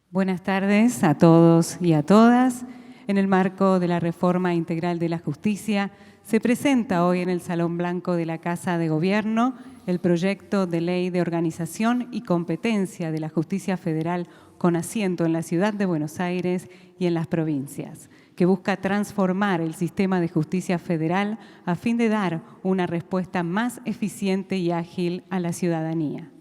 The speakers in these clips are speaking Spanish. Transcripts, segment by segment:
Buenas tardes a todos y a todas. En el marco de la Reforma Integral de la Justicia, se presenta hoy en el Salón Blanco de la Casa de Gobierno el proyecto de Ley de Organización y Competencia de la Justicia Federal con asiento en la Ciudad de Buenos Aires y en las provincias, que busca transformar el sistema de justicia federal a fin de dar una respuesta más eficiente y ágil a la ciudadanía.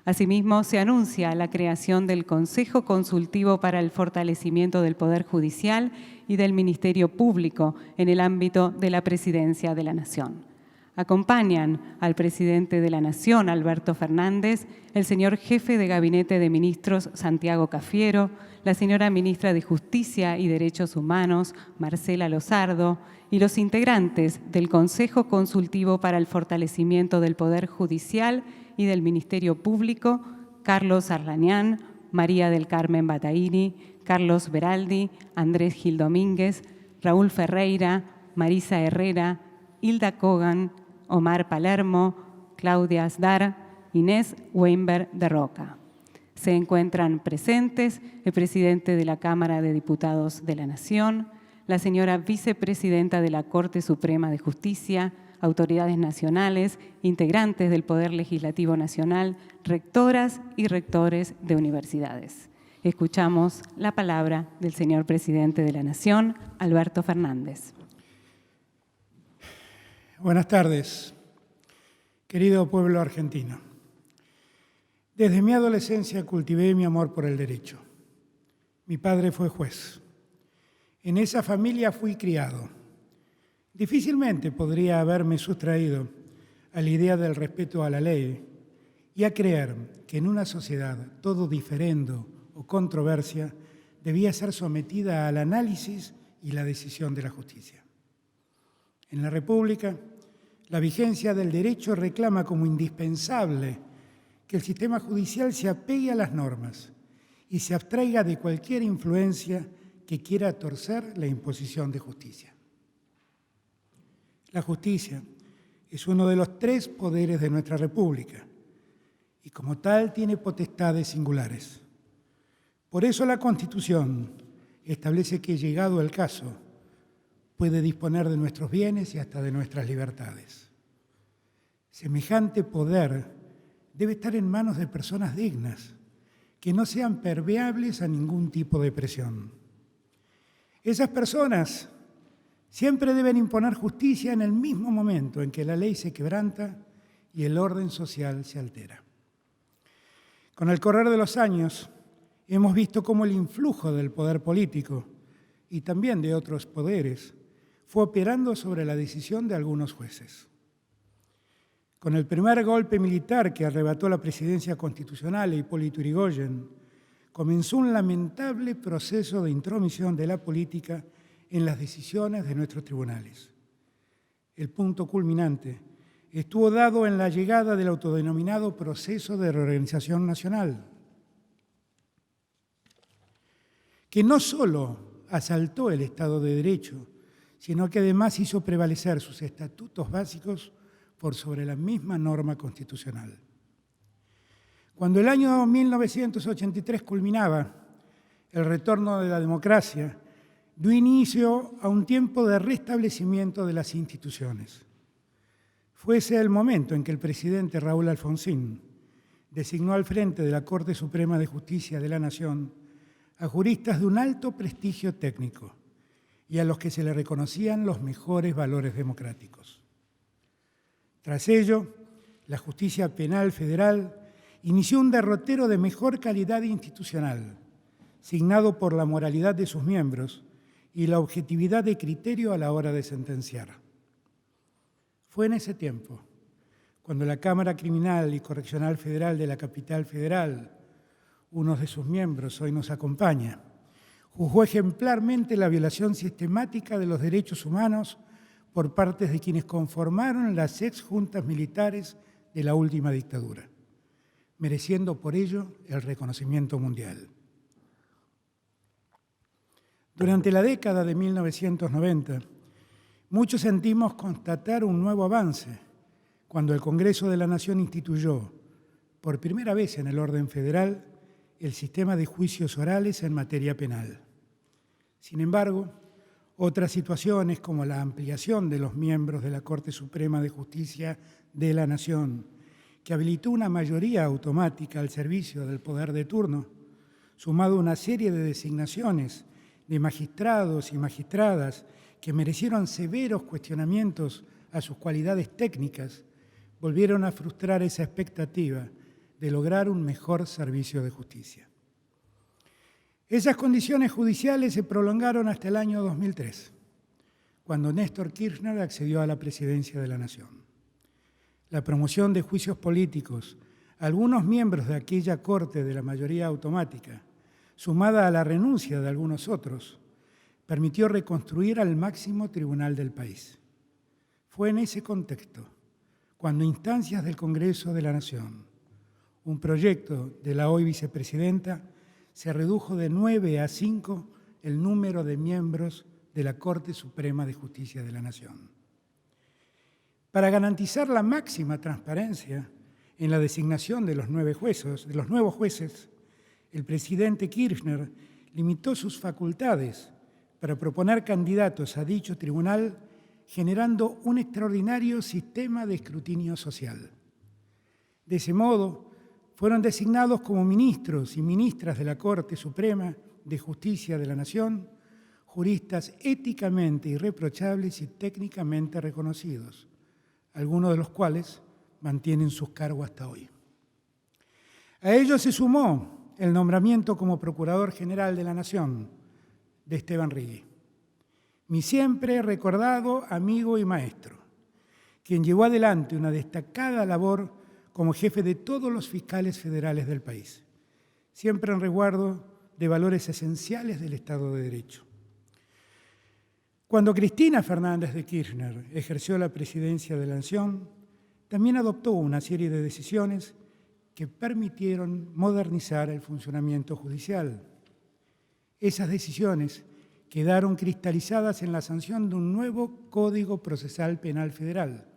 Asimismo, se anuncia la creación del Consejo Consultivo para el Fortalecimiento del Poder Judicial y del Ministerio Público en el ámbito de la Presidencia de la Nación. Acompañan al presidente de la Nación, Alberto Fernández, el señor jefe de Gabinete de Ministros, Santiago Cafiero, la señora ministra de Justicia y Derechos Humanos, Marcela Lozardo, y los integrantes del Consejo Consultivo para el Fortalecimiento del Poder Judicial y del Ministerio Público, Carlos Arlañán, María del Carmen Bataini, Carlos Beraldi, Andrés Gil Domínguez, Raúl Ferreira, Marisa Herrera, Hilda Kogan, Omar Palermo, Claudia Asdar, Inés Weinberg de Roca. Se encuentran presentes el presidente de la Cámara de Diputados de la Nación, la señora vicepresidenta de la Corte Suprema de Justicia, autoridades nacionales, integrantes del Poder Legislativo Nacional, rectoras y rectores de universidades. Escuchamos la palabra del señor presidente de la Nación, Alberto Fernández. Buenas tardes, querido pueblo argentino. Desde mi adolescencia cultivé mi amor por el derecho. Mi padre fue juez. En esa familia fui criado. Difícilmente podría haberme sustraído a la idea del respeto a la ley y a creer que en una sociedad todo diferendo o controversia debía ser sometida al análisis y la decisión de la justicia. En la República, la vigencia del derecho reclama como indispensable que el sistema judicial se apegue a las normas y se abstraiga de cualquier influencia que quiera torcer la imposición de justicia. La justicia es uno de los 3 poderes de nuestra República y como tal tiene potestades singulares. Por eso la Constitución establece que, llegado el caso, puede disponer de nuestros bienes y hasta de nuestras libertades. Semejante poder debe estar en manos de personas dignas, que no sean permeables a ningún tipo de presión. Esas personas siempre deben imponer justicia en el mismo momento en que la ley se quebranta y el orden social se altera. Con el correr de los años, hemos visto cómo el influjo del poder político y también de otros poderes fue operando sobre la decisión de algunos jueces. Con el primer golpe militar que arrebató la presidencia constitucional a Hipólito Yrigoyen, comenzó un lamentable proceso de intromisión de la política en las decisiones de nuestros tribunales. El punto culminante estuvo dado en la llegada del autodenominado proceso de reorganización nacional, que no solo asaltó el Estado de Derecho, sino que además hizo prevalecer sus estatutos básicos por sobre la misma norma constitucional. Cuando el año 1983 culminaba, el retorno de la democracia dio inicio a un tiempo de restablecimiento de las instituciones. Fue ese el momento en que el presidente Raúl Alfonsín designó al frente de la Corte Suprema de Justicia de la Nación a juristas de un alto prestigio técnico y a los que se le reconocían los mejores valores democráticos. Tras ello, la justicia penal federal inició un derrotero de mejor calidad institucional, signado por la moralidad de sus miembros y la objetividad de criterio a la hora de sentenciar. Fue en ese tiempo cuando la Cámara Criminal y Correccional Federal de la Capital Federal, uno de sus miembros hoy nos acompaña, juzgó ejemplarmente la violación sistemática de los derechos humanos por parte de quienes conformaron las exjuntas militares de la última dictadura, mereciendo por ello el reconocimiento mundial. Durante la década de 1990, muchos sentimos constatar un nuevo avance cuando el Congreso de la Nación instituyó, por primera vez en el orden federal, el sistema de juicios orales en materia penal. Sin embargo, otras situaciones como la ampliación de los miembros de la Corte Suprema de Justicia de la Nación, que habilitó una mayoría automática al servicio del poder de turno, sumado a una serie de designaciones de magistrados y magistradas que merecieron severos cuestionamientos a sus cualidades técnicas, volvieron a frustrar esa expectativa de lograr un mejor servicio de justicia. Esas condiciones judiciales se prolongaron hasta el año 2003, cuando Néstor Kirchner accedió a la presidencia de la Nación. La promoción de juicios políticos a algunos miembros de aquella Corte de la mayoría automática, sumada a la renuncia de algunos otros, permitió reconstruir al máximo tribunal del país. Fue en ese contexto cuando instancias del Congreso de la Nación, un proyecto de la hoy vicepresidenta, se redujo de 9 a 5 el número de miembros de la Corte Suprema de Justicia de la Nación. Para garantizar la máxima transparencia en la designación de los nuevos jueces, el presidente Kirchner limitó sus facultades para proponer candidatos a dicho tribunal, generando un extraordinario sistema de escrutinio social. De ese modo, fueron designados como ministros y ministras de la Corte Suprema de Justicia de la Nación juristas éticamente irreprochables y técnicamente reconocidos, algunos de los cuales mantienen sus cargos hasta hoy. A ello se sumó el nombramiento como Procurador General de la Nación de Esteban Rigui, mi siempre recordado amigo y maestro, quien llevó adelante una destacada labor como jefe de todos los fiscales federales del país, siempre en resguardo de valores esenciales del Estado de Derecho. Cuando Cristina Fernández de Kirchner ejerció la presidencia de la Nación, también adoptó una serie de decisiones que permitieron modernizar el funcionamiento judicial. Esas decisiones quedaron cristalizadas en la sanción de un nuevo Código Procesal Penal Federal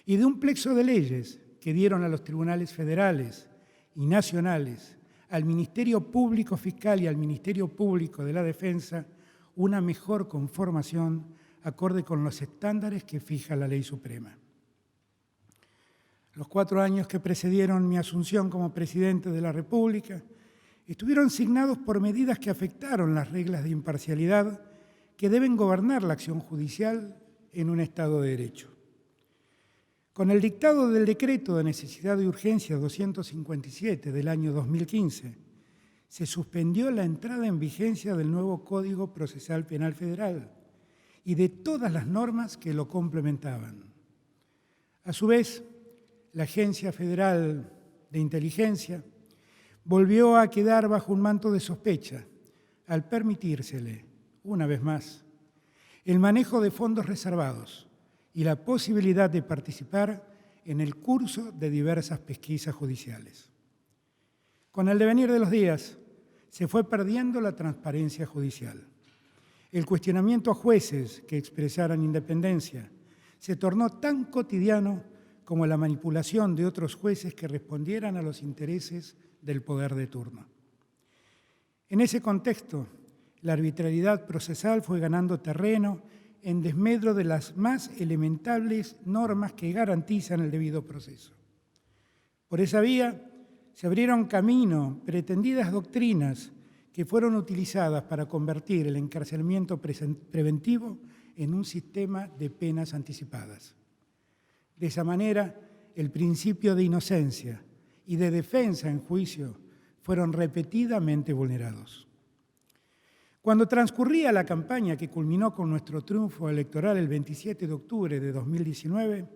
y de un plexo de leyes que dieron a los tribunales federales y nacionales, al Ministerio Público Fiscal y al Ministerio Público de la Defensa, una mejor conformación acorde con los estándares que fija la Ley Suprema. Los 4 años que precedieron mi asunción como presidente de la República estuvieron signados por medidas que afectaron las reglas de imparcialidad que deben gobernar la acción judicial en un Estado de Derecho. Con el dictado del Decreto de Necesidad y Urgencia 257 del año 2015, se suspendió la entrada en vigencia del nuevo Código Procesal Penal Federal y de todas las normas que lo complementaban. A su vez, la Agencia Federal de Inteligencia volvió a quedar bajo un manto de sospecha al permitírsele, una vez más, el manejo de fondos reservados y la posibilidad de participar en el curso de diversas pesquisas judiciales. Con el devenir de los días, se fue perdiendo la transparencia judicial. El cuestionamiento a jueces que expresaran independencia se tornó tan cotidiano como la manipulación de otros jueces que respondieran a los intereses del poder de turno. En ese contexto, la arbitrariedad procesal fue ganando terreno en desmedro de las más elementables normas que garantizan el debido proceso. Por esa vía se abrieron camino pretendidas doctrinas que fueron utilizadas para convertir el encarcelamiento preventivo en un sistema de penas anticipadas. De esa manera, el principio de inocencia y de defensa en juicio fueron repetidamente vulnerados. Cuando transcurría la campaña que culminó con nuestro triunfo electoral el 27 de octubre de 2019,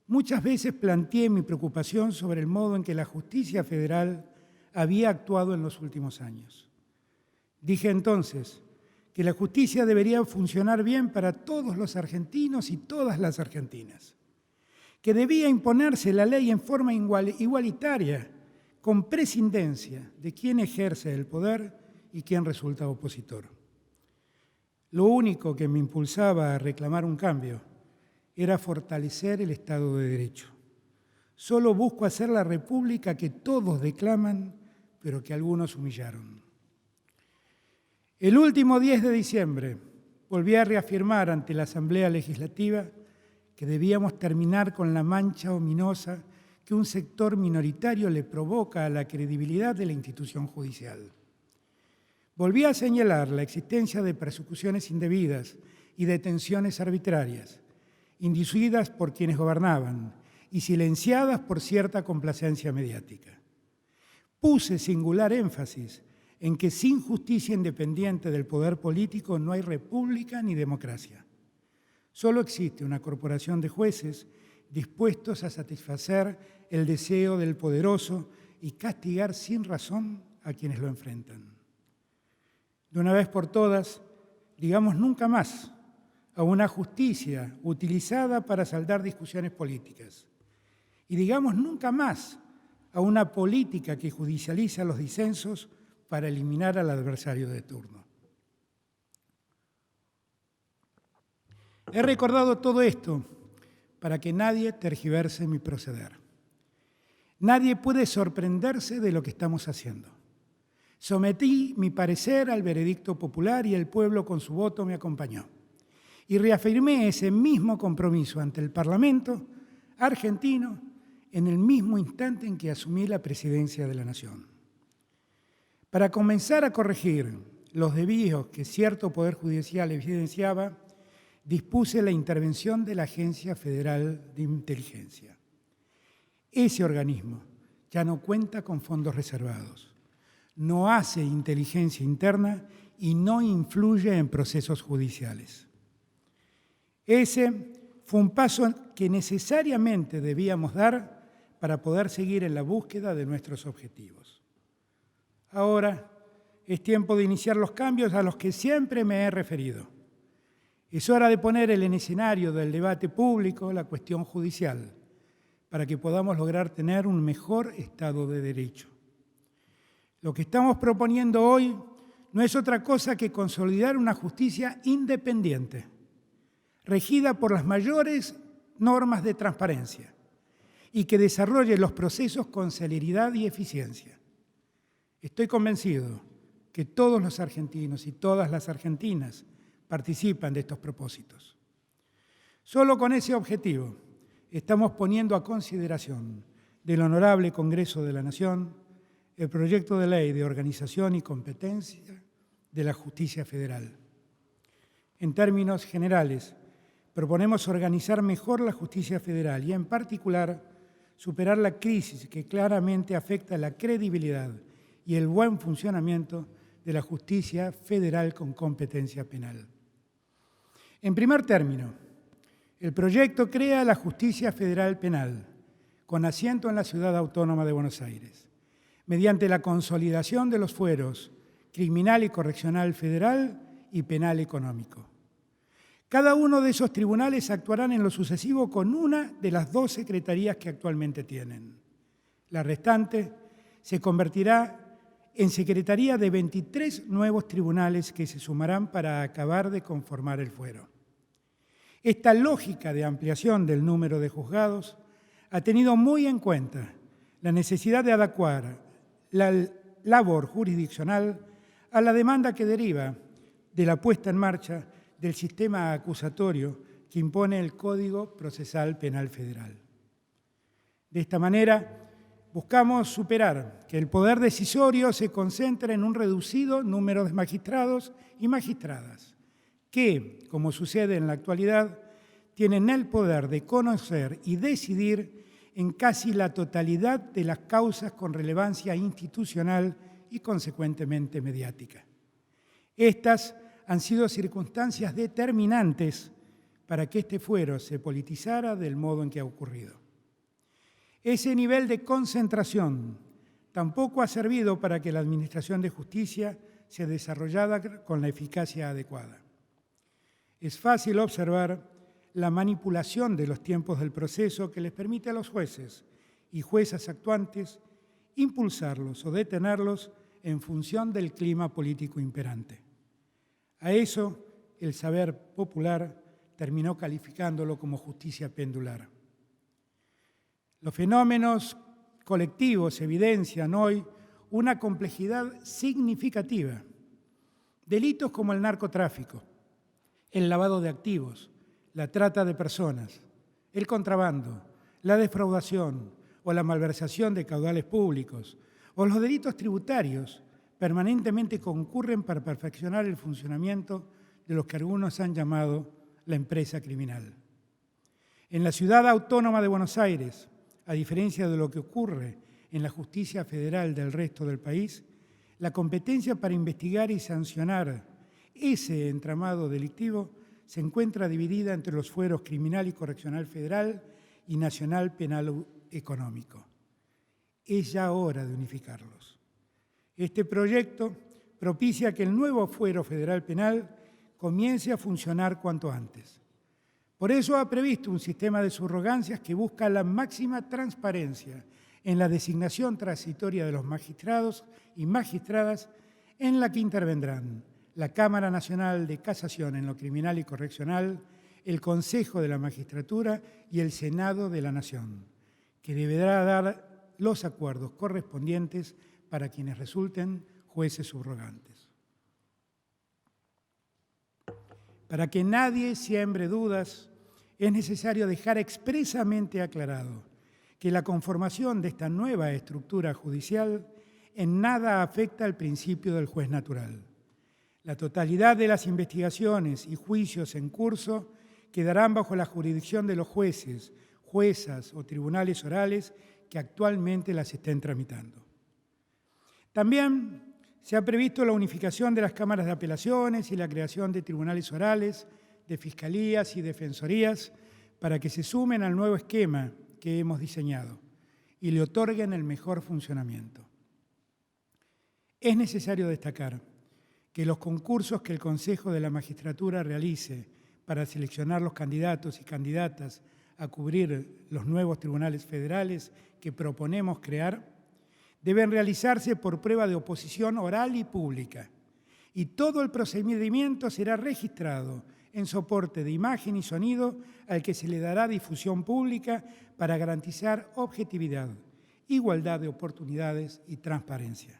muchas veces planteé mi preocupación sobre el modo en que la justicia federal había actuado en los últimos años. Dije entonces que la justicia debería funcionar bien para todos los argentinos y todas las argentinas, que debía imponerse la ley en forma igualitaria, con prescindencia de quién ejerce el poder y quién resulta opositor. Lo único que me impulsaba a reclamar un cambio era fortalecer el Estado de Derecho. Solo busco hacer la república que todos declaman, pero que algunos humillaron. El último 10 de diciembre volví a reafirmar ante la Asamblea Legislativa que debíamos terminar con la mancha ominosa que un sector minoritario le provoca a la credibilidad de la institución judicial. Volví a señalar la existencia de persecuciones indebidas y detenciones arbitrarias, inducidas por quienes gobernaban y silenciadas por cierta complacencia mediática. Puse singular énfasis en que sin justicia independiente del poder político no hay república ni democracia. Solo existe una corporación de jueces dispuestos a satisfacer el deseo del poderoso y castigar sin razón a quienes lo enfrentan. De una vez por todas, digamos nunca más a una justicia utilizada para saldar discusiones políticas. Y digamos nunca más a una política que judicializa los disensos para eliminar al adversario de turno. He recordado todo esto para que nadie tergiverse mi proceder. Nadie puede sorprenderse de lo que estamos haciendo. Sometí mi parecer al veredicto popular y el pueblo con su voto me acompañó. Y reafirmé ese mismo compromiso ante el Parlamento argentino en el mismo instante en que asumí la presidencia de la Nación. Para comenzar a corregir los desvíos que cierto Poder Judicial evidenciaba, dispuse la intervención de la Agencia Federal de Inteligencia. Ese organismo ya no cuenta con fondos reservados, no hace inteligencia interna y no influye en procesos judiciales. Ese fue un paso que necesariamente debíamos dar para poder seguir en la búsqueda de nuestros objetivos. Ahora es tiempo de iniciar los cambios a los que siempre me he referido. Es hora de poner en el escenario del debate público la cuestión judicial para que podamos lograr tener un mejor Estado de Derecho. Lo que estamos proponiendo hoy no es otra cosa que consolidar una justicia independiente, regida por las mayores normas de transparencia y que desarrolle los procesos con celeridad y eficiencia. Estoy convencido que todos los argentinos y todas las argentinas participan de estos propósitos. Solo con ese objetivo estamos poniendo a consideración del Honorable Congreso de la Nación el proyecto de ley de organización y competencia de la Justicia Federal. En términos generales, proponemos organizar mejor la justicia federal y, en particular, superar la crisis que claramente afecta la credibilidad y el buen funcionamiento de la justicia federal con competencia penal. En primer término, el proyecto crea la Justicia Federal Penal, con asiento en la Ciudad Autónoma de Buenos Aires, mediante la consolidación de los fueros criminal y correccional federal y penal económico. Cada uno de esos tribunales actuarán en lo sucesivo con una de las 2 secretarías que actualmente tienen. La restante se convertirá en secretaría de 23 nuevos tribunales que se sumarán para acabar de conformar el fuero. Esta lógica de ampliación del número de juzgados ha tenido muy en cuenta la necesidad de adecuar la labor jurisdiccional a la demanda que deriva de la puesta en marcha del sistema acusatorio que impone el Código Procesal Penal Federal. De esta manera, buscamos superar que el poder decisorio se concentre en un reducido número de magistrados y magistradas, que, como sucede en la actualidad, tienen el poder de conocer y decidir en casi la totalidad de las causas con relevancia institucional y, consecuentemente, mediática. Estas han sido circunstancias determinantes para que este fuero se politizara del modo en que ha ocurrido. Ese nivel de concentración tampoco ha servido para que la Administración de Justicia se desarrollara con la eficacia adecuada. Es fácil observar la manipulación de los tiempos del proceso que les permite a los jueces y juezas actuantes impulsarlos o detenerlos en función del clima político imperante. A eso, el saber popular terminó calificándolo como justicia pendular. Los fenómenos colectivos evidencian hoy una complejidad significativa. Delitos como el narcotráfico, el lavado de activos, la trata de personas, el contrabando, la defraudación o la malversación de caudales públicos, o los delitos tributarios, permanentemente concurren para perfeccionar el funcionamiento de lo que algunos han llamado la empresa criminal. En la Ciudad Autónoma de Buenos Aires, a diferencia de lo que ocurre en la justicia federal del resto del país, la competencia para investigar y sancionar ese entramado delictivo se encuentra dividida entre los fueros criminal y correccional federal y nacional penal económico. Es ya hora de unificarlos. Este proyecto propicia que el nuevo fuero federal penal comience a funcionar cuanto antes. Por eso ha previsto un sistema de subrogancias que busca la máxima transparencia en la designación transitoria de los magistrados y magistradas, en la que intervendrán la Cámara Nacional de Casación en lo criminal y correccional, el Consejo de la Magistratura y el Senado de la Nación, que deberá dar los acuerdos correspondientes para quienes resulten jueces subrogantes. Para que nadie siembre dudas, es necesario dejar expresamente aclarado que la conformación de esta nueva estructura judicial en nada afecta al principio del juez natural. La totalidad de las investigaciones y juicios en curso quedarán bajo la jurisdicción de los jueces, juezas o tribunales orales que actualmente las estén tramitando. También se ha previsto la unificación de las cámaras de apelaciones y la creación de tribunales orales, de fiscalías y defensorías para que se sumen al nuevo esquema que hemos diseñado y le otorguen el mejor funcionamiento. Es necesario destacar que los concursos que el Consejo de la Magistratura realice para seleccionar los candidatos y candidatas a cubrir los nuevos tribunales federales que proponemos crear deben realizarse por prueba de oposición oral y pública, y todo el procedimiento será registrado en soporte de imagen y sonido al que se le dará difusión pública para garantizar objetividad, igualdad de oportunidades y transparencia.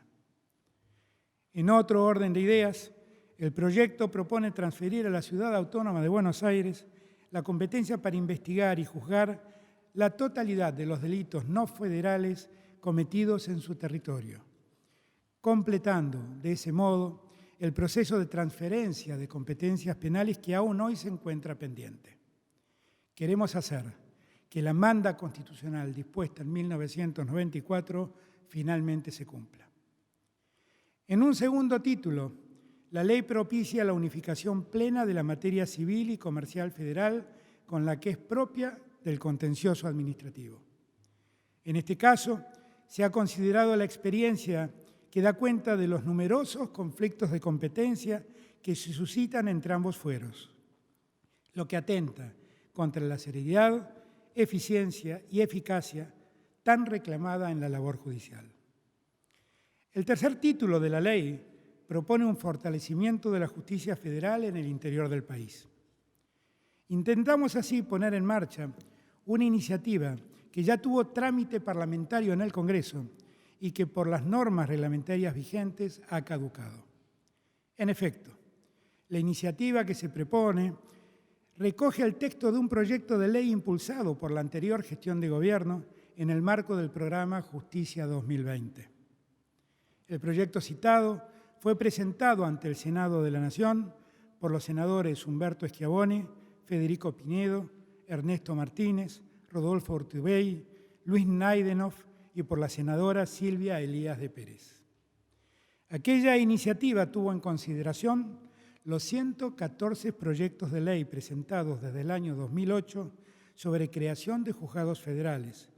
En otro orden de ideas, el proyecto propone transferir a la Ciudad Autónoma de Buenos Aires la competencia para investigar y juzgar la totalidad de los delitos no federales cometidos en su territorio, completando de ese modo el proceso de transferencia de competencias penales que aún hoy se encuentra pendiente. Queremos hacer que la manda constitucional dispuesta en 1994 finalmente se cumpla. En un segundo título, la ley propicia la unificación plena de la materia civil y comercial federal con la que es propia del contencioso administrativo. En este caso, se ha considerado la experiencia que da cuenta de los numerosos conflictos de competencia que se suscitan entre ambos fueros, lo que atenta contra la seriedad, eficiencia y eficacia tan reclamada en la labor judicial. El tercer título de la ley propone un fortalecimiento de la justicia federal en el interior del país. Intentamos así poner en marcha una iniciativa que ya tuvo trámite parlamentario en el Congreso y que por las normas reglamentarias vigentes ha caducado. En efecto, la iniciativa que se propone recoge el texto de un proyecto de ley impulsado por la anterior gestión de gobierno en el marco del programa Justicia 2020. El proyecto citado fue presentado ante el Senado de la Nación por los senadores Humberto Schiavone, Federico Pinedo, Ernesto Martínez, Rodolfo Urtubey, Luis Naidenhoff y por la senadora Silvia Elías de Pérez. Aquella iniciativa tuvo en consideración los 114 proyectos de ley presentados desde el año 2008 sobre creación de juzgados federales,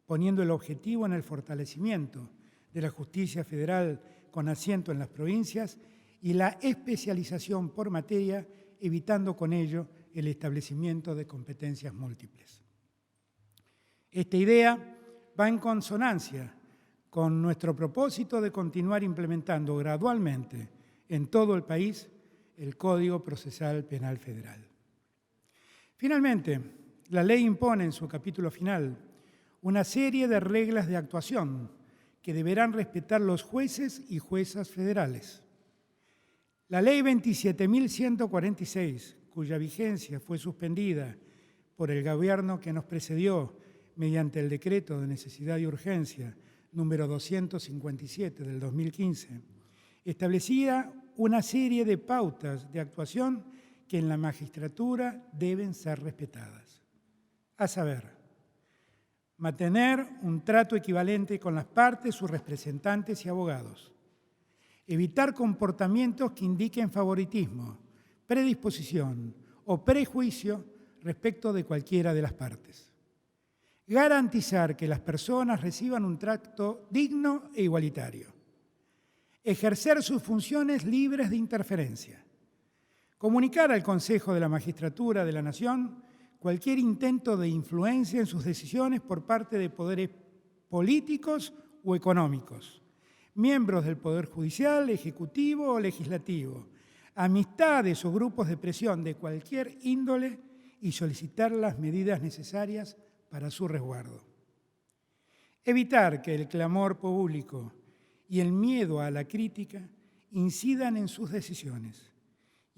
poniendo el objetivo en el fortalecimiento de la justicia federal con asiento en las provincias y la especialización por materia, evitando con ello el establecimiento de competencias múltiples. Esta idea va en consonancia con nuestro propósito de continuar implementando gradualmente en todo el país el Código Procesal Penal Federal. Finalmente, la ley impone en su capítulo final una serie de reglas de actuación que deberán respetar los jueces y juezas federales. La Ley 27.146, cuya vigencia fue suspendida por el gobierno que nos precedió mediante el decreto de necesidad y urgencia número 257 del 2015, establecía una serie de pautas de actuación que en la magistratura deben ser respetadas. A saber, mantener un trato equivalente con las partes, sus representantes y abogados. Evitar comportamientos que indiquen favoritismo, predisposición o prejuicio respecto de cualquiera de las partes. Garantizar que las personas reciban un trato digno e igualitario. Ejercer sus funciones libres de interferencia. Comunicar al Consejo de la Magistratura de la Nación cualquier intento de influencia en sus decisiones por parte de poderes políticos o económicos, miembros del Poder Judicial, Ejecutivo o Legislativo, amistades o grupos de presión de cualquier índole y solicitar las medidas necesarias para su resguardo. Evitar que el clamor público y el miedo a la crítica incidan en sus decisiones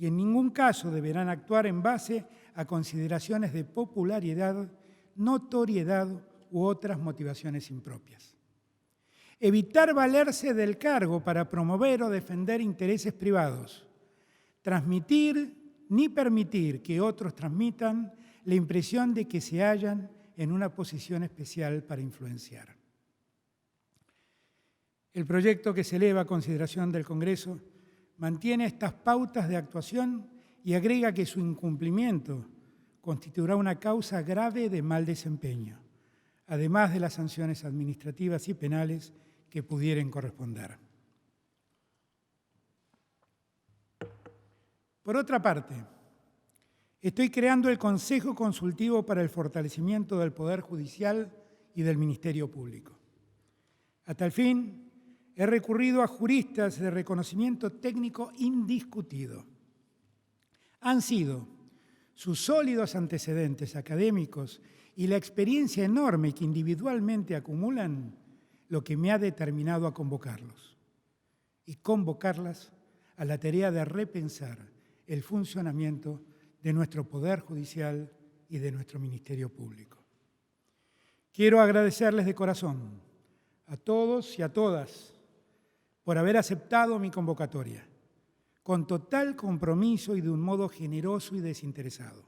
y en ningún caso deberán actuar en base a consideraciones de popularidad, notoriedad u otras motivaciones impropias. Evitar valerse del cargo para promover o defender intereses privados. Transmitir ni permitir que otros transmitan la impresión de que se hallan en una posición especial para influenciar. El proyecto que se eleva a consideración del Congreso mantiene estas pautas de actuación y agrega que su incumplimiento constituirá una causa grave de mal desempeño, además de las sanciones administrativas y penales que pudieran corresponder. Por otra parte, estoy creando el Consejo Consultivo para el Fortalecimiento del Poder Judicial y del Ministerio Público. A tal fin, he recurrido a juristas de reconocimiento técnico indiscutido. Han sido sus sólidos antecedentes académicos y la experiencia enorme que individualmente acumulan lo que me ha determinado a convocarlos y convocarlas a la tarea de repensar el funcionamiento de nuestro Poder Judicial y de nuestro Ministerio Público. Quiero agradecerles de corazón a todos y a todas por haber aceptado mi convocatoria, con total compromiso y de un modo generoso y desinteresado.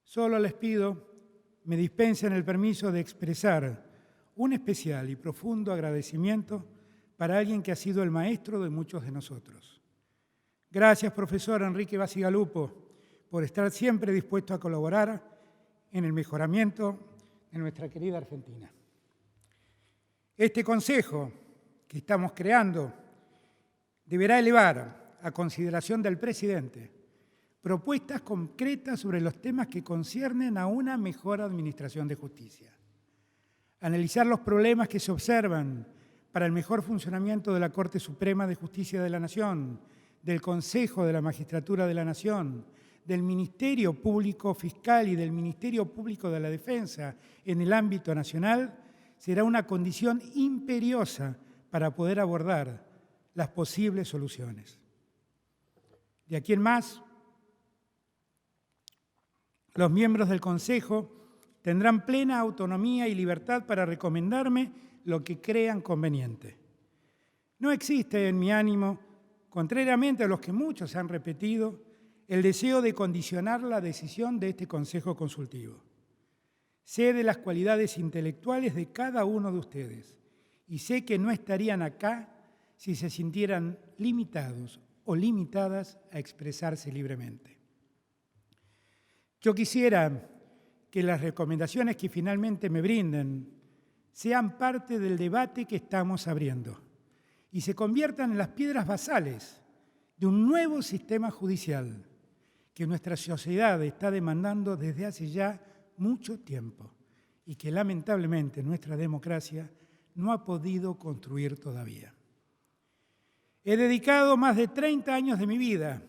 Solo les pido me dispensen el permiso de expresar un especial y profundo agradecimiento para alguien que ha sido el maestro de muchos de nosotros. Gracias, profesor Enrique Bacigalupo, por estar siempre dispuesto a colaborar en el mejoramiento de nuestra querida Argentina. Este consejo que estamos creando deberá elevar a consideración del presidente propuestas concretas sobre los temas que conciernen a una mejor administración de justicia. Analizar los problemas que se observan para el mejor funcionamiento de la Corte Suprema de Justicia de la Nación, del Consejo de la Magistratura de la Nación, del Ministerio Público Fiscal y del Ministerio Público de la Defensa en el ámbito nacional será una condición imperiosa para poder abordar las posibles soluciones. De aquí en más, los miembros del Consejo tendrán plena autonomía y libertad para recomendarme lo que crean conveniente. No existe en mi ánimo, contrariamente a los que muchos han repetido, el deseo de condicionar la decisión de este Consejo Consultivo. Sé de las cualidades intelectuales de cada uno de ustedes y sé que no estarían acá si se sintieran limitados o limitadas a expresarse libremente. Yo quisiera que las recomendaciones que finalmente me brinden sean parte del debate que estamos abriendo y se conviertan en las piedras basales de un nuevo sistema judicial que nuestra sociedad está demandando desde hace ya mucho tiempo y que lamentablemente nuestra democracia no ha podido construir todavía. He dedicado más de 30 años de mi vida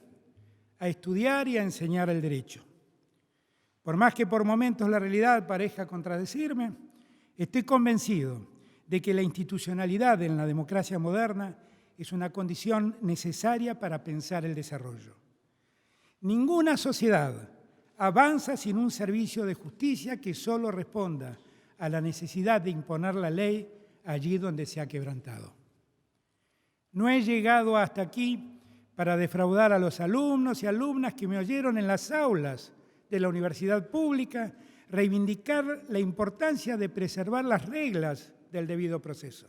a estudiar y a enseñar el derecho. Por más que por momentos la realidad parezca contradecirme, estoy convencido de que la institucionalidad en la democracia moderna es una condición necesaria para pensar el desarrollo. Ninguna sociedad avanza sin un servicio de justicia que solo responda a la necesidad de imponer la ley allí donde se ha quebrantado. No he llegado hasta aquí para defraudar a los alumnos y alumnas que me oyeron en las aulas de la universidad pública reivindicar la importancia de preservar las reglas del debido proceso.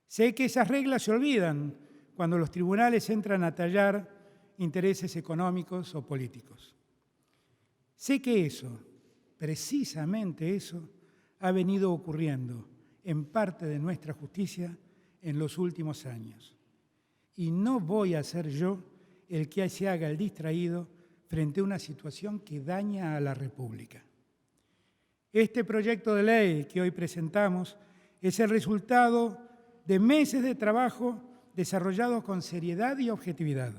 Sé que esas reglas se olvidan cuando los tribunales entran a tallar intereses económicos o políticos. Sé que eso, precisamente eso, ha venido ocurriendo en parte de nuestra justicia en los últimos años. Y no voy a ser yo el que se haga el distraído frente a una situación que daña a la República. Este proyecto de ley que hoy presentamos es el resultado de meses de trabajo desarrollado con seriedad y objetividad.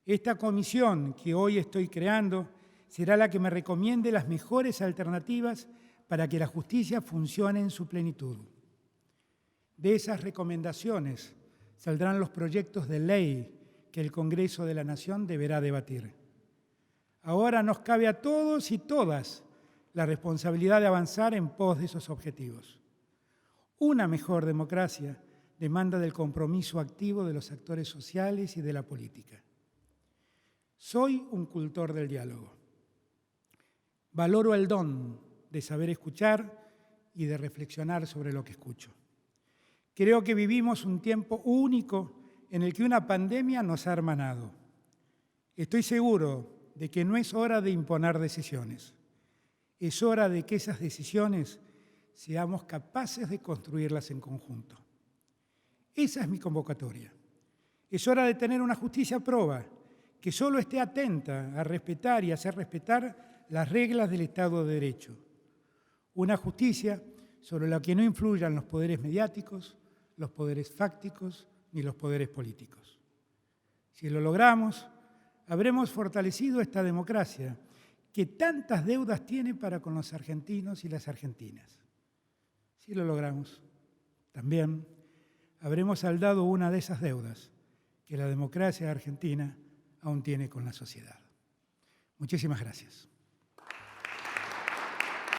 Esta comisión que hoy estoy creando será la que me recomiende las mejores alternativas para que la justicia funcione en su plenitud. De esas recomendaciones saldrán los proyectos de ley que el Congreso de la Nación deberá debatir. Ahora nos cabe a todos y todas la responsabilidad de avanzar en pos de esos objetivos. Una mejor democracia demanda del compromiso activo de los actores sociales y de la política. Soy un cultor del diálogo. Valoro el don de saber escuchar y de reflexionar sobre lo que escucho. Creo que vivimos un tiempo único en el que una pandemia nos ha hermanado. Estoy seguro de que no es hora de imponer decisiones. Es hora de que esas decisiones seamos capaces de construirlas en conjunto. Esa es mi convocatoria. Es hora de tener una justicia proba que solo esté atenta a respetar y hacer respetar las reglas del Estado de Derecho. Una justicia sobre la que no influyan los poderes mediáticos, los poderes fácticos ni los poderes políticos. Si lo logramos, habremos fortalecido esta democracia que tantas deudas tiene para con los argentinos y las argentinas. Si lo logramos, también habremos saldado una de esas deudas que la democracia argentina aún tiene con la sociedad. Muchísimas gracias.